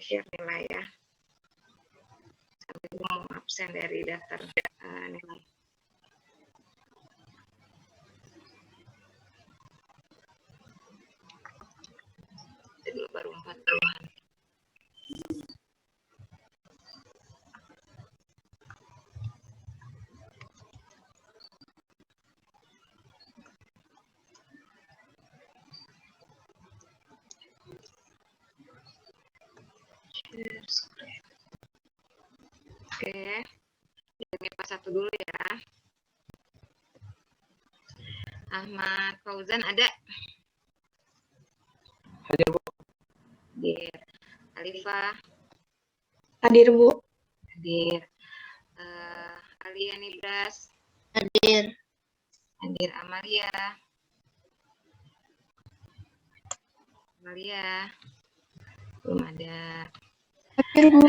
share nilai ya. Sampai mau absen dari daftar nilai. Jadi baru 40-an. Oke, ini pas satu dulu ya. Ahmad Fauzan ada? Hadir, Bu. Hadir. Alifah? Hadir, Bu. Hadir. Alia Nibras? Hadir. Hadir. Amalia? Amalia? Belum ada. Hadir, Bu.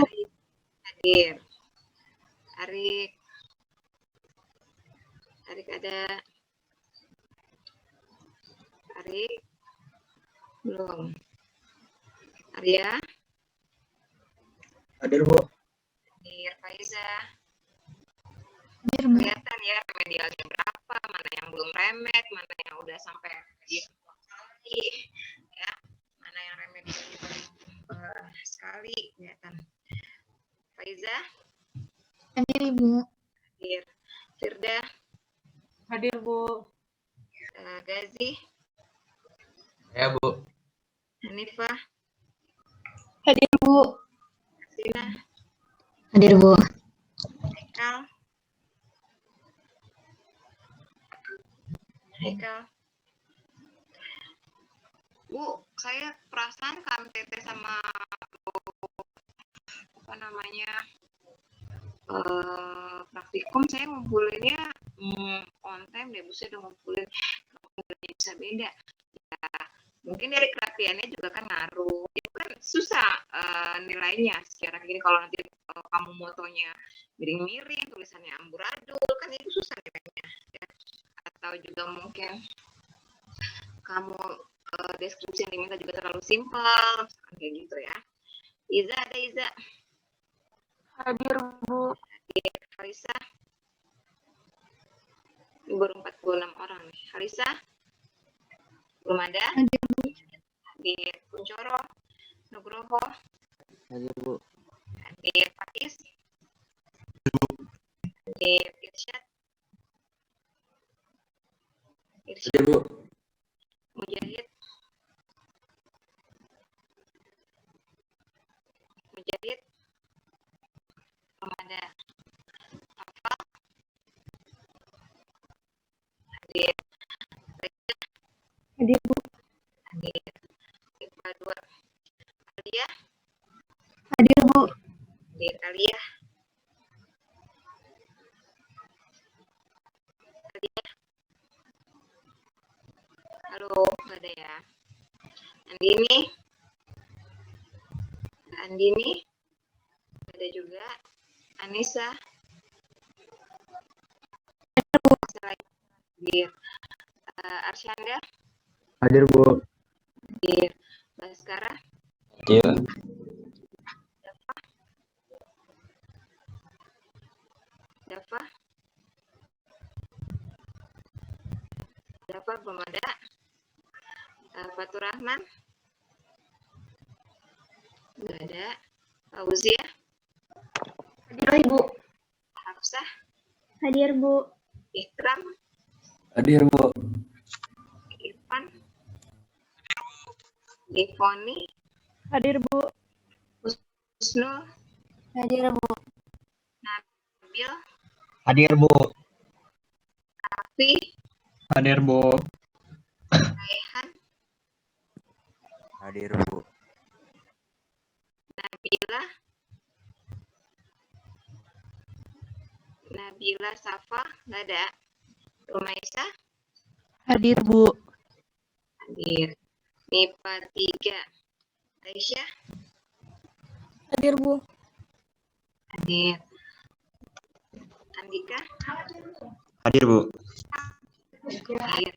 Hadir. Arik? Arik ada? Arik? Belum. Arya? Hadir, Bu. Hadir. Faiza? Hadir, Bu. Kelihatan ya remedialnya berapa, mana yang belum remed, mana yang udah sampai kali, ya, mana yang remedialnya baru sekali, kelihatan. Faiza? Hadir, Ibu. Hadir. Firda? Hadir, Bu. Gazi? Ya, Bu. Hanifah? Hadir, Bu. Sina? Hadir, Bu. Haikal? Haikal? Bu, saya perasaan KMTT sama apa namanya praktikum saya ngumpulinnya on time deh, Bu. Saya udah ngumpulin bisa beda ya, mungkin dari kerapiannya juga kan ngaruh, itu kan susah nilainya secara gini. Kalau nanti kamu motonya miring-miring, tulisannya amburadul, kan itu susah nilainya ya. Atau juga mungkin kamu deskripsi yang diminta juga terlalu simpel, kayak gitu ya. Iza ada? Iza? Hadir, Bu. Hadir. Harisa? Ini baru 46 orang nih. Harisa? Belum ada? Hadir, Bu. Hadir. Kuncoro? Nugroho? Hadir, Bu. Hadir. Pakis? Hadir. Irsyad? Hadir, Bu. Mujahid? Mujahid? Belum ada. Hafal? Hadir. Hadir, Bu. Hadir. IPA 2. Alia? Hadir, Bu. Hadir. Alia? Alia? Halo, nggak ada ya. Andini? Andini? Nggak ada juga. Anissa? Hadir. Arsyanda? Hadir, Bu. Hadir. Baskara? Hadir. Dafa? Dafa belum ada. Fatur Rahman? Nggak ada. Fauzia? Hadir, Ibu. Hafsah? Hadir, Bu. Ikram? Hadir, Bu. Irfan? Ivoni? Hadir, Bu. Husnul? Hadir, Bu. Nabil? Hadir, Bu. Afi? Hadir, Bu. Raihan? Hadir, Bu. Nabila? Nabila Safa? Nggak ada. Rumaisa? Hadir, Bu. Hadir. MIPA 3. Aisyah? Hadir, Bu. Hadir. Andika? Hadir, Bu. Hadir.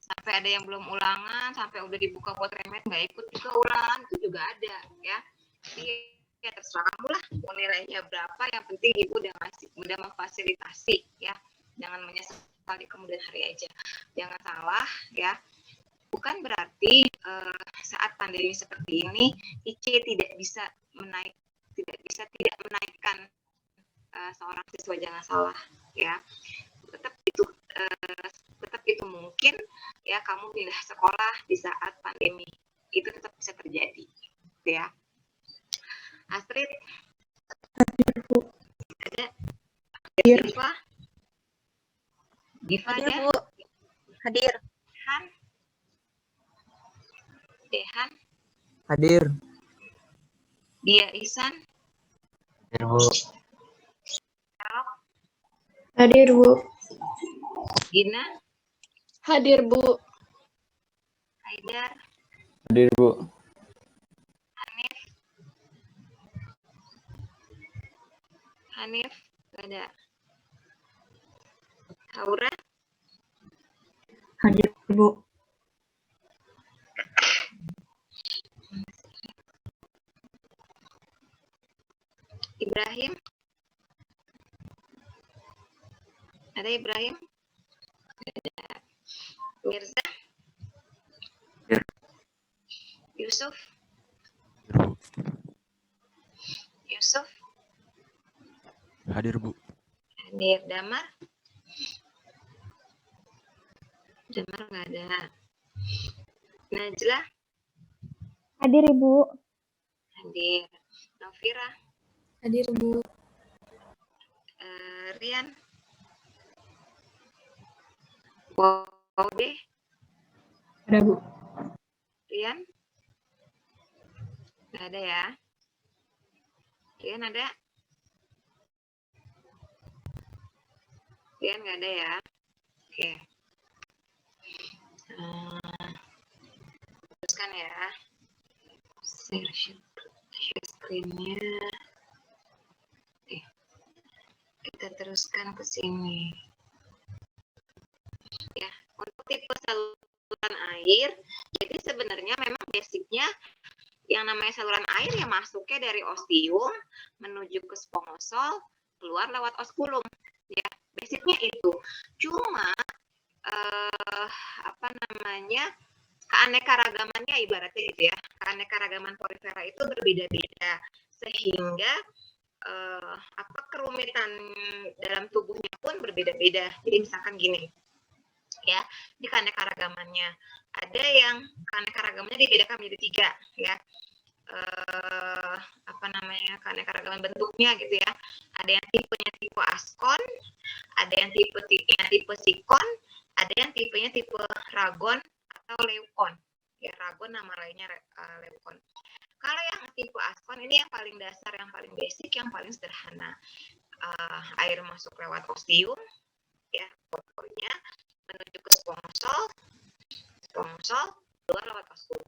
Sampai ada yang belum ulangan, sampai udah dibuka buat remet nggak ikut juga ulangan, itu juga ada ya. Jadi ya terserah kamu lah mau nilainya berapa, yang penting ibu udah memfasilitasi ya, jangan menyesal di kemudian hari aja. Jangan salah ya, bukan berarti saat pandemi seperti ini IC tidak bisa tidak menaikkan seorang siswa, jangan salah ya. Tetap itu mungkin ya, kamu pindah sekolah di saat pandemi itu tetap bisa terjadi ya. Astrid, Hadir, Bu. ada? Hadir. Diva Hadir, ada? Bu. Hadir. Han? Dehan? Hadir. Dia Ihsan? Hadir, Bu. Erok? Hadir, Bu. Gina? Hadir, Bu. Haidar? Hadir, Bu. Hanif? Hanif? Gak ada. Haura? Hadir, Bu. Ibrahim? Ada Ibrahim? Ada. Mirza? Hadir. Yusuf? Hadir, Bu. Yusuf? Hadir, Bu. Hadir. Damar? Damar nggak ada. Najla? Hadir, Ibu. Hadir. Novira? Hadir, Bu. Rian? Waude? Ada, Bu. Rian? Nggak ada ya. Rian ada? Rian nggak ada ya. Oke. Teruskan ya. Share screen-nya. Kita teruskan ke sini. Ya, untuk tipe saluran air, jadi sebenarnya memang basicnya yang namanya saluran air ya masuknya dari ostium menuju ke sphingosol, keluar lewat osculum. Ya, basicnya itu. Cuma keanekaragamannya ibaratnya gitu ya. Keanekaragaman porifera itu berbeda-beda sehingga kerumitan dalam tubuhnya pun berbeda-beda. Jadi misalkan gini, ya, di keanekaragamannya ada yang keanekaragamannya dibedakan menjadi 3, ya. Keanekaragaman bentuknya gitu ya. Ada yang tipenya tipe askon, ada yang tipe sikon, ada yang tipenya tipe ragon atau leukon. Ya, ragon nama lainnya leukon. Kalau yang tipe askon ini yang paling dasar, yang paling basic, yang paling sederhana. Air masuk lewat ostium, ya, pokoknya menuju ke sphingosol, keluar lewat osculum.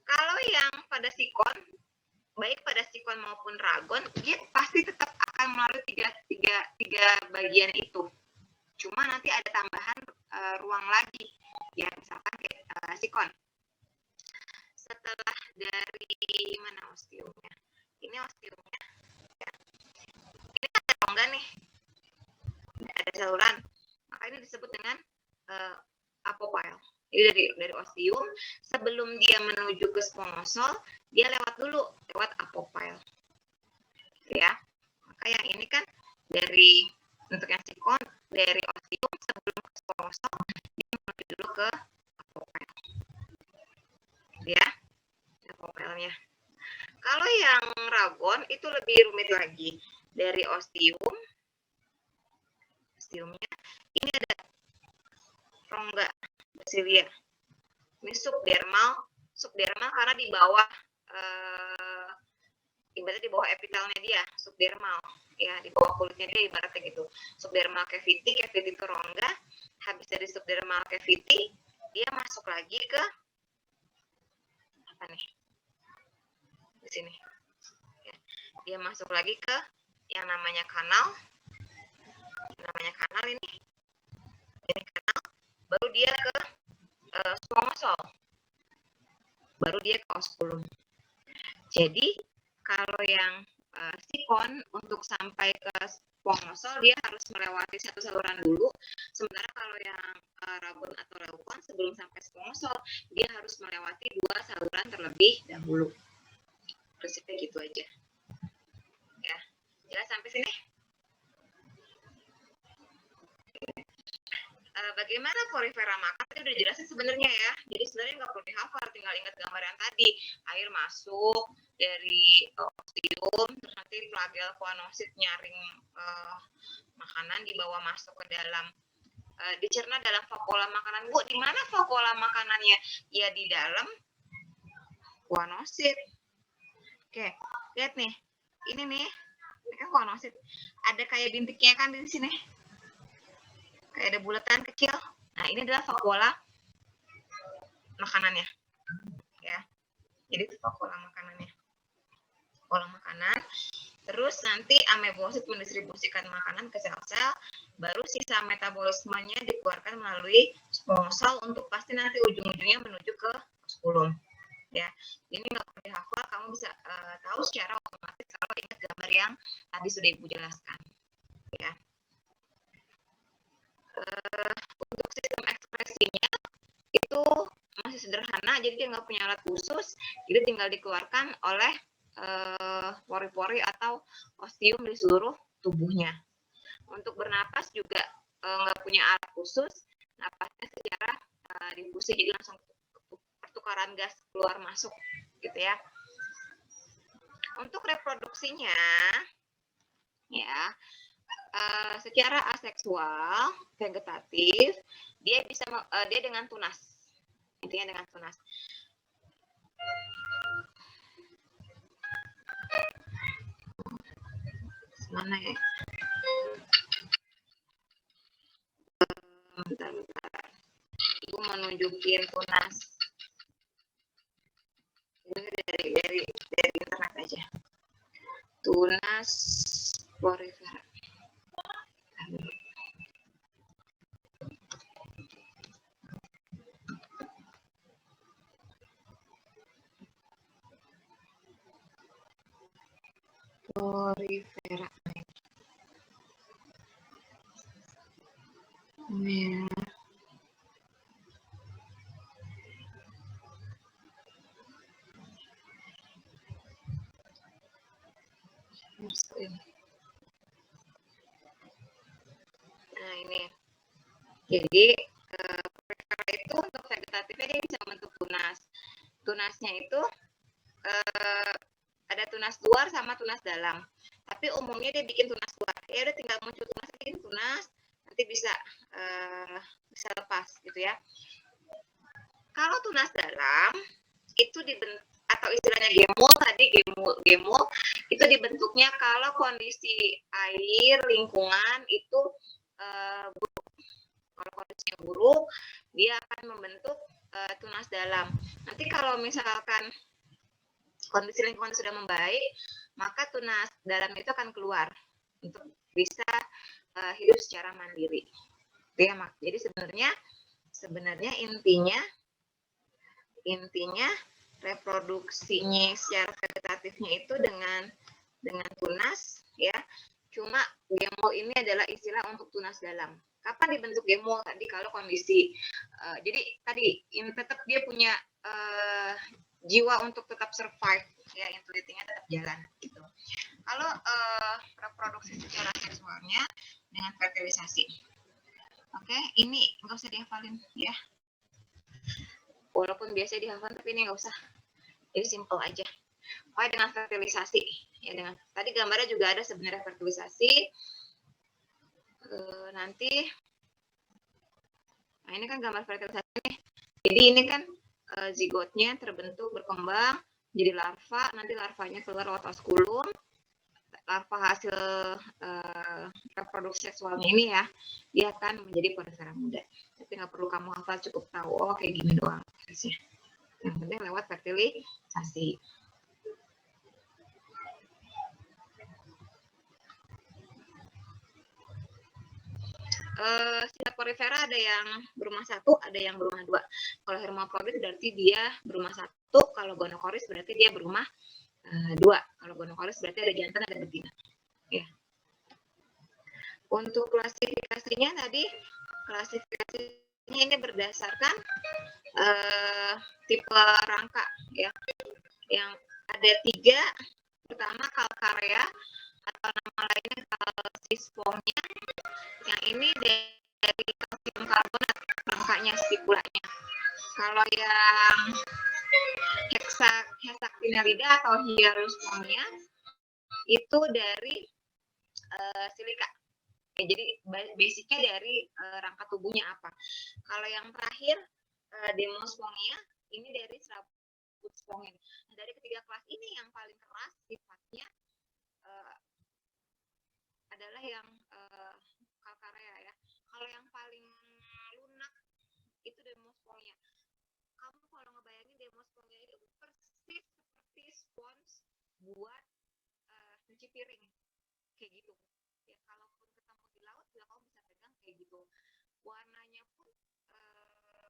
Kalau yang pada sikon, baik pada sikon maupun ragon, dia pasti tetap akan melalui tiga bagian itu. Cuma nanti ada tambahan ruang lagi, ya, misalkan kayak sikon. Setelah dari mana ostiumnya? Ini ostiumnya. Ya. Ini ada rongga nih, ada saluran. Maka ini disebut dengan apopile. Jadi dari ostium sebelum dia menuju ke sphingosol, dia lewat apopile. Ya. Maka yang ini kan dari untuk yang sikon dari ostium sebelum ke sphingosol dia menuju dulu ke apopile. Ya. Apopile-nya. Kalau yang ragon itu lebih rumit lagi. Dari ostiumnya ini ada rongga basilia. Ini subdermal karena di bawah ibaratnya di bawah epitelnya dia, subdermal, ya, di bawah kulitnya dia ibaratnya gitu. Subdermal cavity itu rongga. Habis dari subdermal cavity dia masuk lagi ke apa nih? Di sini. Ya. Dia masuk lagi ke yang namanya kanal. Ini kanal, baru dia ke sphingosol, baru dia ke osculum. Jadi Kalau yang sikon untuk sampai ke spermosol dia harus melewati satu saluran dulu. Sementara kalau yang rabon atau reukon sebelum sampai spermosol dia harus melewati 2 saluran terlebih dahulu. Prinsipnya gitu aja. Ya, jelas sampai sini? Bagaimana porifera makan tadi udah jelasin sebenarnya ya. Jadi sebenarnya nggak perlu dihafal, tinggal ingat gambar yang tadi. Air masuk dari ostium, terus nanti flagel choanosid nyaring makanan dibawa masuk ke dalam dicerna dalam vakuola makanan. Bu, di mana vakuola makanannya? Ya di dalam choanosid. Oke, lihat nih. Ini nih, ini kan choanosid. Ada kayak bintiknya kan di sini. Kayak ada bulatan kecil. Nah, ini adalah vakuola makanannya. Ya. Jadi itu vakuola makanannya. Vakuola makanan. Terus nanti amebosit mendistribusikan makanan ke sel-sel, baru sisa metabolismenya dikeluarkan melalui spermosol untuk pasti nanti ujung-ujungnya menuju ke oskulum. Ya. Ini nggak perlu dihafal, kamu bisa tahu secara otomatis kalau ingat gambar yang tadi sudah Ibu jelaskan. Ya. Untuk sistem ekspresinya itu masih sederhana, jadi dia nggak punya alat khusus, jadi tinggal dikeluarkan oleh pori-pori atau ostium di seluruh tubuhnya. Untuk bernapas juga nggak punya alat khusus, napasnya secara difusi, jadi langsung pertukaran gas keluar masuk gitu ya. Untuk reproduksinya ya secara aseksual vegetatif dia bisa dia dengan tunas, intinya dengan tunas. Mana ya? Bentar. Ibu menunjukin tunas ini dari internet aja. Tunas porifera. Porifera. Ya. Nah ini, jadi porifera itu untuk vegetatifnya dia bisa membentuk tunas. Tunasnya itu ada tunas luar sama tunas dalam. Tapi umumnya dia bikin tunas luar. Ya udah tinggal muncul tunas, bikin tunas, nanti bisa lepas gitu ya. Kalau tunas dalam itu dibentuk atau istilahnya gemul tadi, gemul itu dibentuknya kalau kondisi air lingkungan itu buruk. Kalau kondisinya buruk, dia akan membentuk tunas dalam. Nanti kalau misalkan kondisi lingkungan sudah membaik, maka tunas dalam itu akan keluar untuk bisa hidup secara mandiri. Ya, jadi sebenarnya intinya reproduksinya secara vegetatifnya itu dengan tunas ya. Cuma gemul ini adalah istilah untuk tunas dalam. Kapan dibentuk gemul tadi? Kalau kondisi jadi tadi tetap dia punya jiwa untuk tetap survive ya, intuitinya tetap jalan gitu. Kalau reproduksi secara seksualnya dengan fertilisasi. Oke, ini nggak usah dihafalin ya. Walaupun biasa dihafal, tapi ini nggak usah. Jadi simple aja. Pokoknya dengan fertilisasi. Ya, dengan tadi gambarnya juga ada sebenarnya fertilisasi. Nanti, nah ini kan gambar fertilisasi nih. Jadi ini kan zigotnya terbentuk, berkembang, jadi larva. Nanti larvanya keluar lewat oskulum. Larva hasil reproduksi seksualnya ini ya, dia akan menjadi porifera muda. Tapi nggak perlu kamu hafal, cukup tahu oh kayak gini doang. Yang penting lewat fertilisasi. Sifat porifera ada yang berumah satu, ada yang berumah dua. Kalau hermafrodit berarti dia berumah satu, kalau gonokoris berarti dia berumah Dua. Kalau gonokoris berarti ada jantan ada betina. Ya. Untuk klasifikasinya tadi, klasifikasinya ini berdasarkan tipe rangka ya, yang ada 3. Pertama Calcarea atau nama lainnya Calcisponia. Yang ini dari kalsium karbonat rangkanya, stipulanya. Kalau yang Hexactinellida atau Hierosponia itu dari silika. Ya, jadi basicnya dari rangka tubuhnya apa. Kalau yang terakhir Demosponia ini dari serabut spongin. Nah, dari ketiga kelas ini yang paling keras sifatnya adalah yang Calcarea ya. Kalau yang paling lunak itu Demosponia. Kamu kalau ngebayangin Demosponia itu persis seperti spons buat cuci piring kayak gitu ya. Kalaupun ketemu di laut juga kamu bisa pegang kayak gitu. Warnanya pun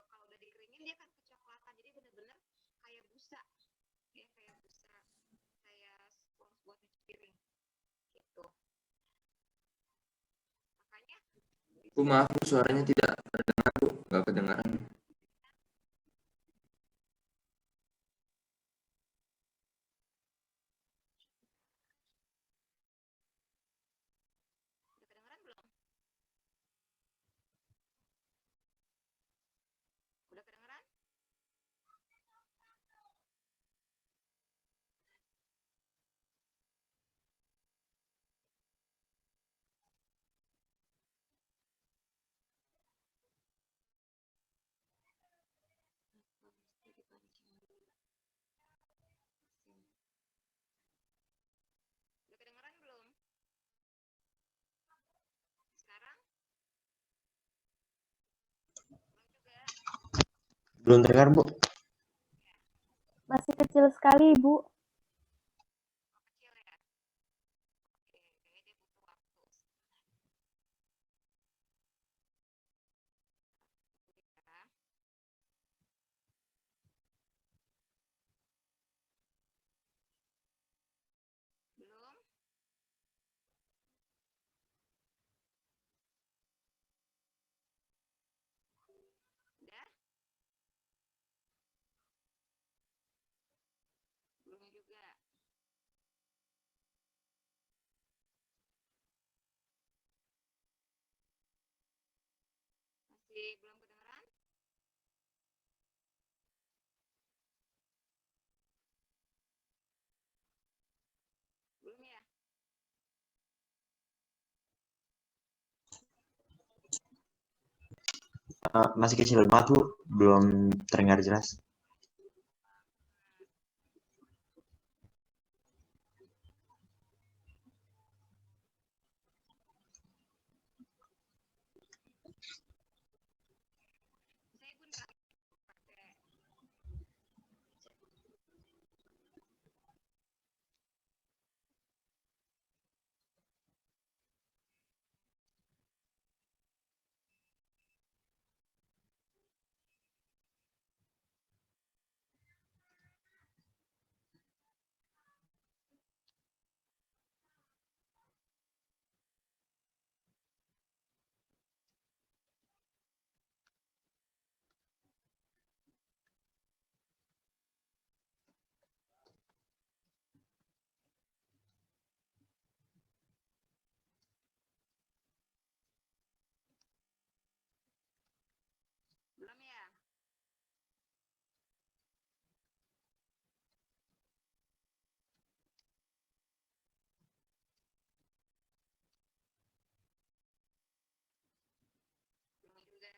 kalau udah dikeringin dia akan kecoklatan, jadi benar-benar kayak busa ya, kayak busa, kayak spons buat cuci piring gitu. Makanya Bu, maaf Bu, suaranya tidak terdengar Bu, nggak kedengaran. udah kedengeran belum? Udah kedengeran? Mesti dipancing dulu. Udah kedengeran belum? Sekarang? Belum juga. Belum terdengar Bu. Masih kecil sekali, Ibu. Kecil ya? Oke, kayaknya dia butuh waktu. Ya. Belum? Udah? Belum juga. Masih belum kedengeran? Belum ya? Masih kecil banget Bu, belum terdengar jelas. Saya pun pakai belum ya? Belum juga.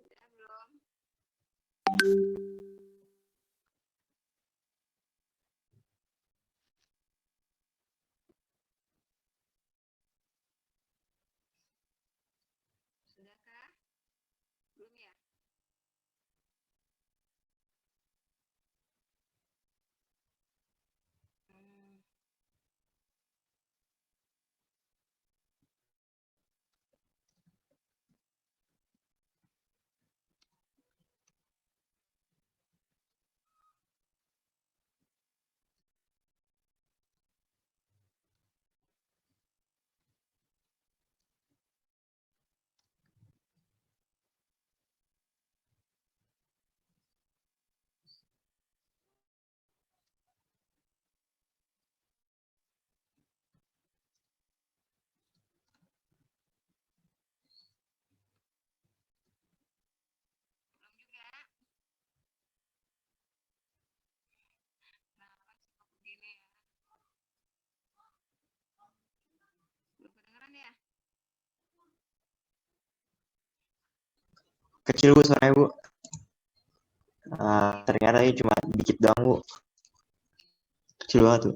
Udah belum? Sudahkah? Kecil Bu suaranya Bu. Ternyata ini cuma dikit doang Bu. Kecil banget tuh.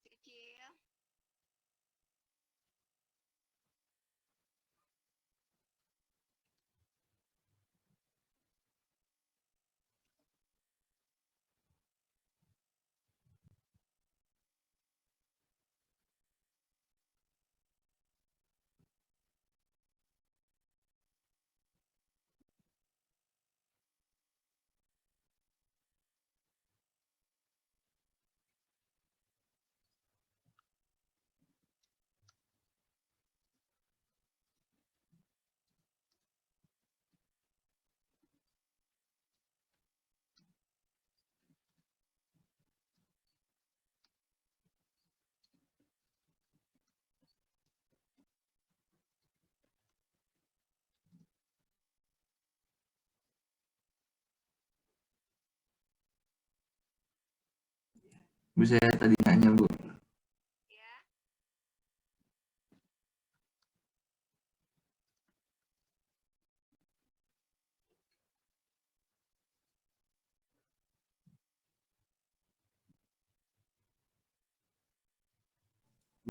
Kecil. Bu saya tadi nanya Bu, Ya.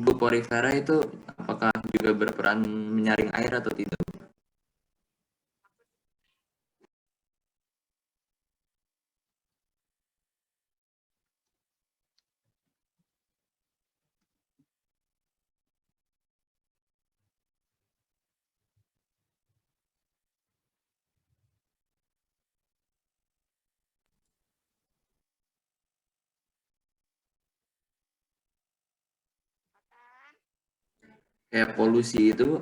Bu porifera itu apakah juga berperan menyaring air atau tidak? Kayak polusi itu Bu?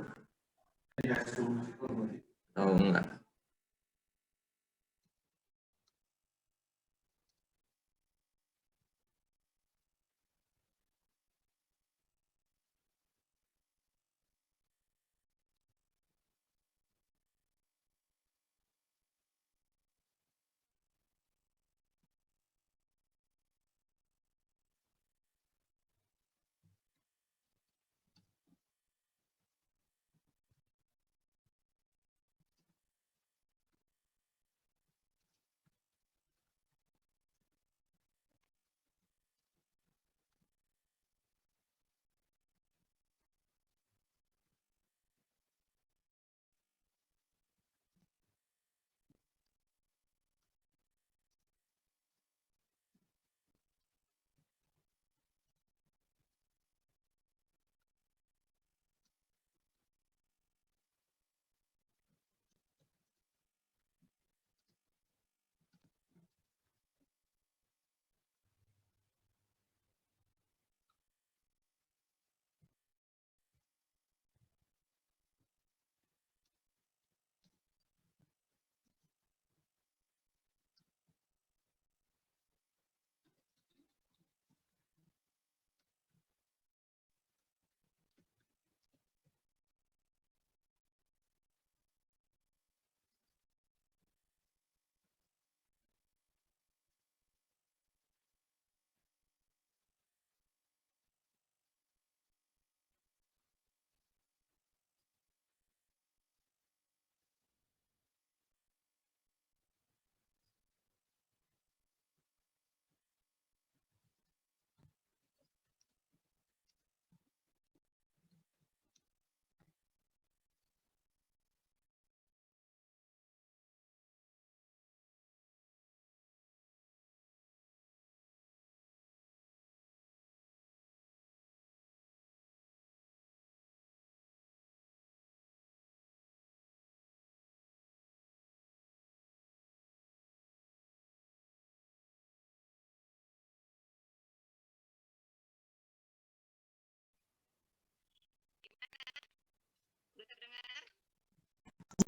Atau enggak?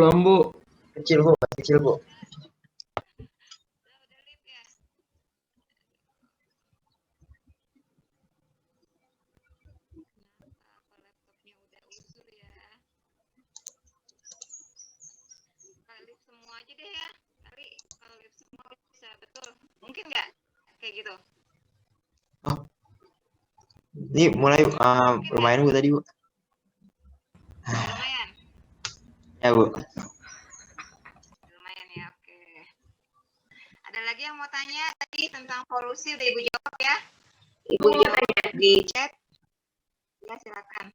belum, Bu. Kecil Bu, masih kecil Bu. Udah lip ya. Apa laptopnya udah usul ya? Lip semua aja deh ya. Kali kalau lip semua bisa betul. Mungkin nggak kayak gitu? Ini mulai lumayan Bu tadi Bu. Lumayan. Ya Bu. Lumayan ya, oke. Ada lagi yang mau tanya tadi tentang polusi, udah Ibu jawab ya? Ibu jawab di chat. Ya, silakan.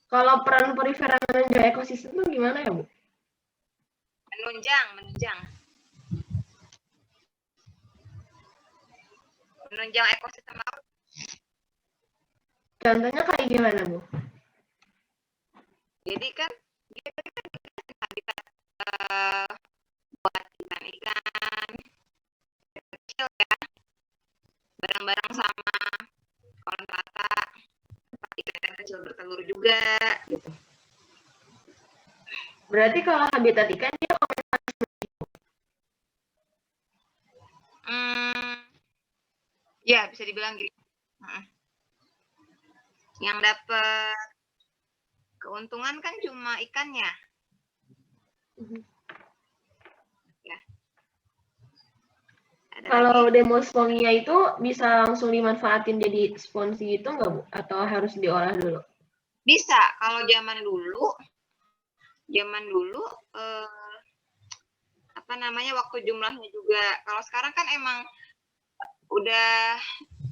Kalau peran porifera menunjang ekosistem itu gimana ya, Bu? Menunjang. Menunjang ekosistem laut. Contohnya kayak gimana, Bu? Jadi kan dia kan habitat buat ikan-ikan kecil ya, bareng-bareng sama kolam rata, tempat ikan kecil bertelur juga gitu. Berarti kalau habitat ikan dia Ya bisa dibilang gitu. Yang dapat keuntungan kan cuma ikannya. Ya. kalau demospermia itu bisa langsung dimanfaatin jadi sponsi gitu nggak, Bu? Atau harus diolah dulu? Bisa, kalau zaman dulu apa namanya waktu jumlahnya juga. Kalau sekarang kan emang udah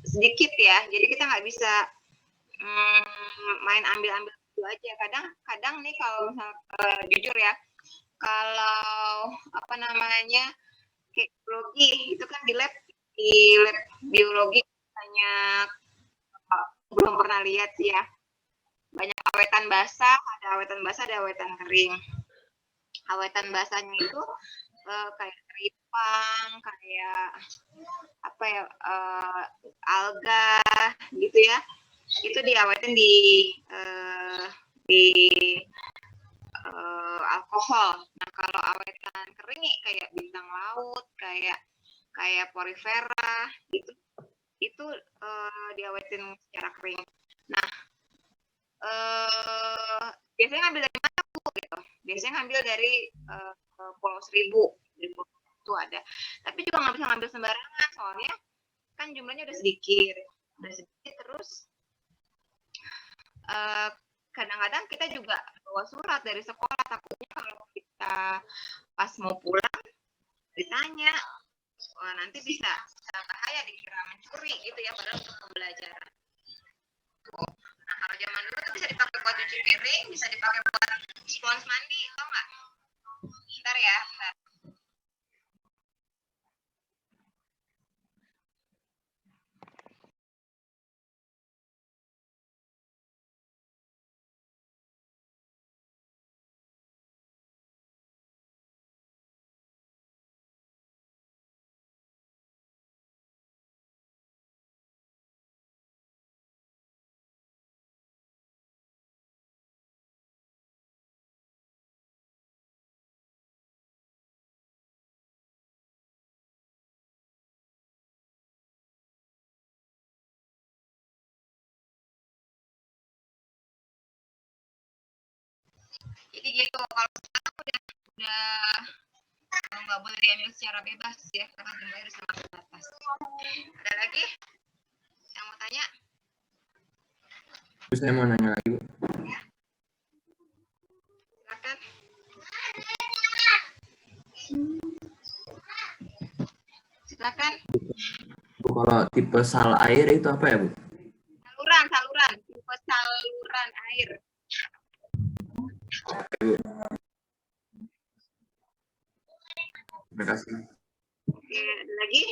sedikit ya, jadi kita nggak bisa main ambil-ambil itu aja. Kadang nih kalau misal jujur ya, kalau apa namanya kayak biologi itu kan di lab biologi banyak belum pernah lihat sih ya, banyak awetan basah, ada awetan kering. Awetan basahnya itu kayak teripang, kayak apa ya, alga gitu ya, itu diawetin di alkohol. Nah kalau awetan kering kayak bintang laut, kayak porifera itu diawetin secara kering. Nah biasanya ngambil dari mana Bu gitu? Biasanya ngambil dari Pulau Seribu itu ada. Tapi juga nggak bisa ngambil sembarangan, soalnya kan jumlahnya udah sedikit terus kadang-kadang kita juga bawa surat dari sekolah, takutnya kalau kita pas mau pulang ditanya, nanti bisa bahaya dikira mencuri gitu ya, padahal untuk pembelajaran. Nah kalau zaman dulu tuh bisa dipakai buat cuci piring, bisa dipakai buat spons mandi, tau nggak? Bentar ya, bentar. Jadi gitu, kalau sekarang udah nggak boleh diambil secara bebas ya, karena jumlahnya udah sangat terbatas. Ada lagi yang mau tanya? Terus saya mau nanya lagi, Bu. Silakan. Silakan. Bu, kalau tipe sal air itu apa ya, Bu? Saluran, tipe saluran air. Oke, Bu. Terima kasih. Oke, ada lagi?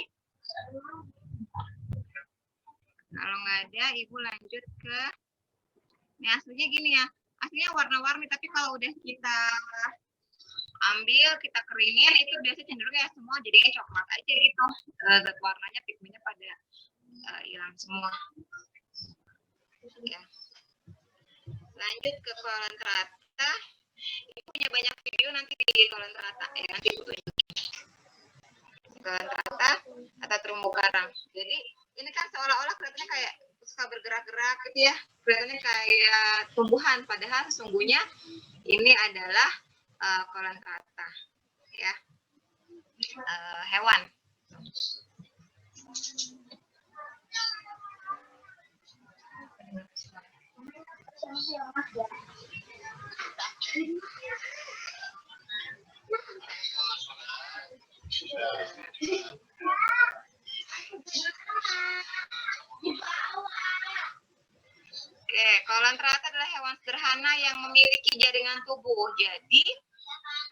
Kalau nggak ada, Ibu lanjut ke, ini aslinya gini ya, aslinya warna-warni, tapi kalau udah kita ambil, kita keringin, itu biasanya cenderung ya semua jadinya coklat aja gitu. Zat warnanya, pigmennya pada hilang semua. Ya. Lanjut ke kolam terata. Ini punya banyak video nanti di kolom rata ya, nanti aku tunjukin. Kolom rata atau terumbu karang. Jadi ini kan seolah-olah kelihatannya kayak suka bergerak-gerak gitu ya, kelihatannya kayak tumbuhan, padahal sesungguhnya ini adalah kolom rata ya, hewan. Oke, kolon rata adalah hewan sederhana yang memiliki jaringan tubuh. Jadi,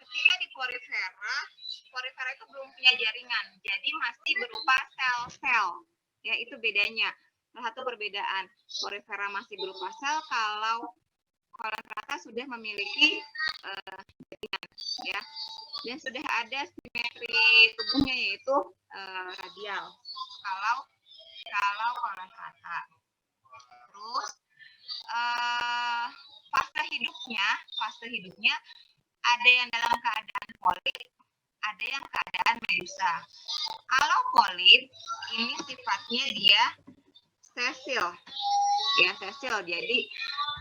ketika di porifera itu belum punya jaringan. Jadi masih berupa sel-sel. Ya, itu bedanya. Salah satu perbedaan. Porifera masih berupa sel, kalau kolon rata sudah memiliki jaringan, ya. Dan sudah ada simetri tubuhnya, yaitu radial. Kalau kolon rata. Terus fase hidupnya ada yang dalam keadaan polip, ada yang keadaan medusa. Kalau polip ini sifatnya dia sesil, ya sesil, jadi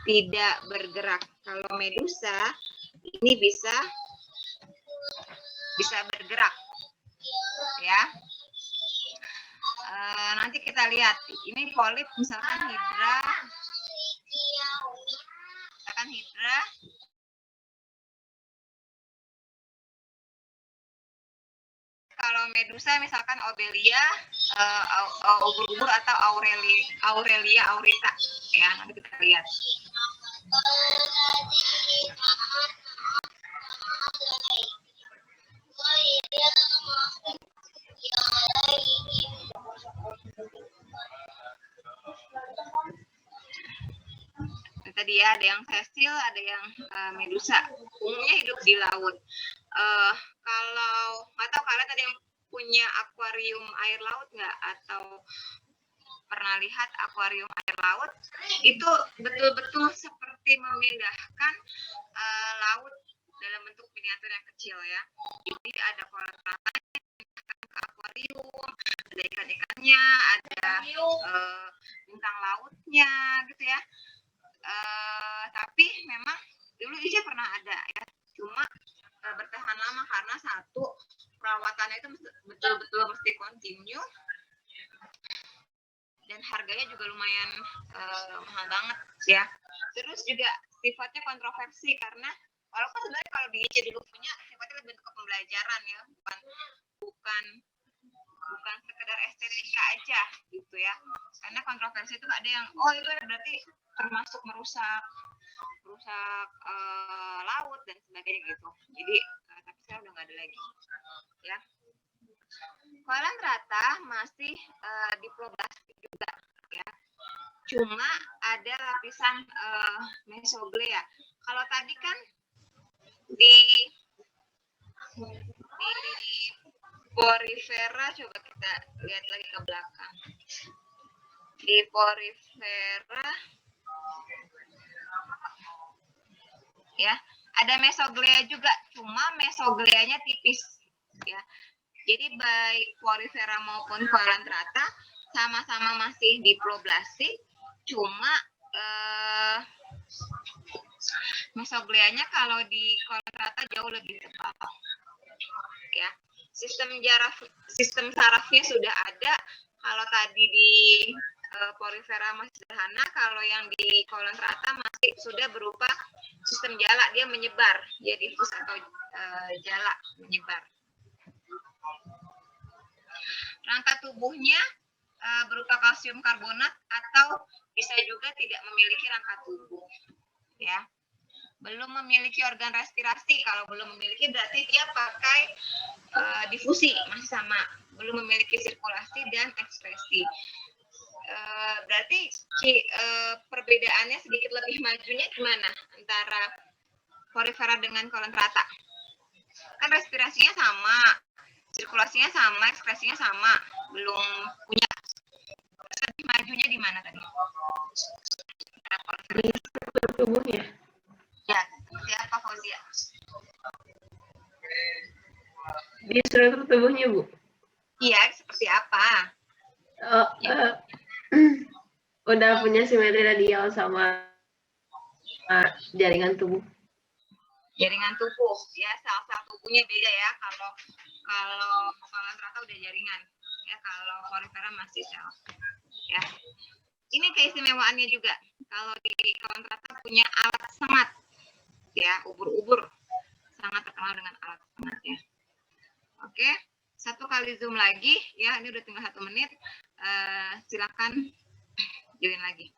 tidak bergerak. Kalau medusa ini bisa bergerak, ya. Nanti kita lihat, ini polip misalkan hidra. Kalau medusa misalkan Obelia, ubur-ubur atau Aurelia aurita, ya, nanti kita lihat. Tadi ya, ada yang sesil, ada yang medusa. Umumnya hidup di laut. Kalau nggak tahu kalian ada yang punya akuarium air laut nggak, atau pernah lihat akuarium air laut? Itu betul-betul seperti memindahkan laut dalam bentuk miniatur yang kecil ya. Jadi ada kolam renang ke akuarium, ada ikan-ikannya, ada bintang lautnya gitu ya. Tapi memang dulu Isya pernah ada ya, cuma bertahan lama karena satu, perawatannya itu betul-betul mesti kontinu, dan harganya juga lumayan mahal banget ya. Terus juga sifatnya kontroversi karena walaupun sebenarnya kalau di IC dulu punya, sifatnya lebih bentuk pembelajaran ya, bukan sekedar estetika aja gitu ya. Karena kontroversi itu ada yang itu berarti termasuk merusak laut dan sebagainya gitu. Jadi tapi sekarang udah nggak ada lagi ya. Kolam rata masih diploblastik juga ya. Cuma ada lapisan mesoglea. Kalau tadi kan di porifera, coba kita lihat lagi ke belakang. Di porifera ya, ada mesoglea juga, cuma mesogleanya tipis ya. Jadi baik porifera maupun kolam rata sama-sama masih diploblastik, cuma mesogleanya kalau di kolam rata jauh lebih tebal ya. Sistem sarafnya sudah ada. Kalau tadi di porifera masih sederhana, kalau yang di kolam rata masih sudah berupa sistem jala, dia menyebar, dia difus atau jala menyebar. Rangka tubuhnya berupa kalsium karbonat atau bisa juga tidak memiliki rangka tubuh ya. Belum memiliki organ respirasi. Kalau belum memiliki berarti dia pakai difusi, masih sama, belum memiliki sirkulasi dan ekspresi. Berarti perbedaannya sedikit lebih majunya gimana antara porifera dengan kolam rata? Kan respirasinya sama, sirkulasinya sama, ekspresinya sama, belum punya. Lebih majunya di mana tadi? Di struktur tubuhnya. Ya, siapa Fauzia. Di struktur tubuhnya, Bu. Iya, seperti apa? Oh, udah punya simetri radial sama jaringan tubuh. Jaringan tubuh, ya sel-sel tubuhnya beda ya. Kalau Coelenterata udah jaringan, ya kalau Porifera masih sel. Ya, ini keistimewaannya juga. Kalau di Coelenterata punya alat sengat, ya ubur-ubur, sangat terkenal dengan alat sengat ya. Oke, satu kali zoom lagi, ya ini udah tinggal 1 menit. Silakan join lagi.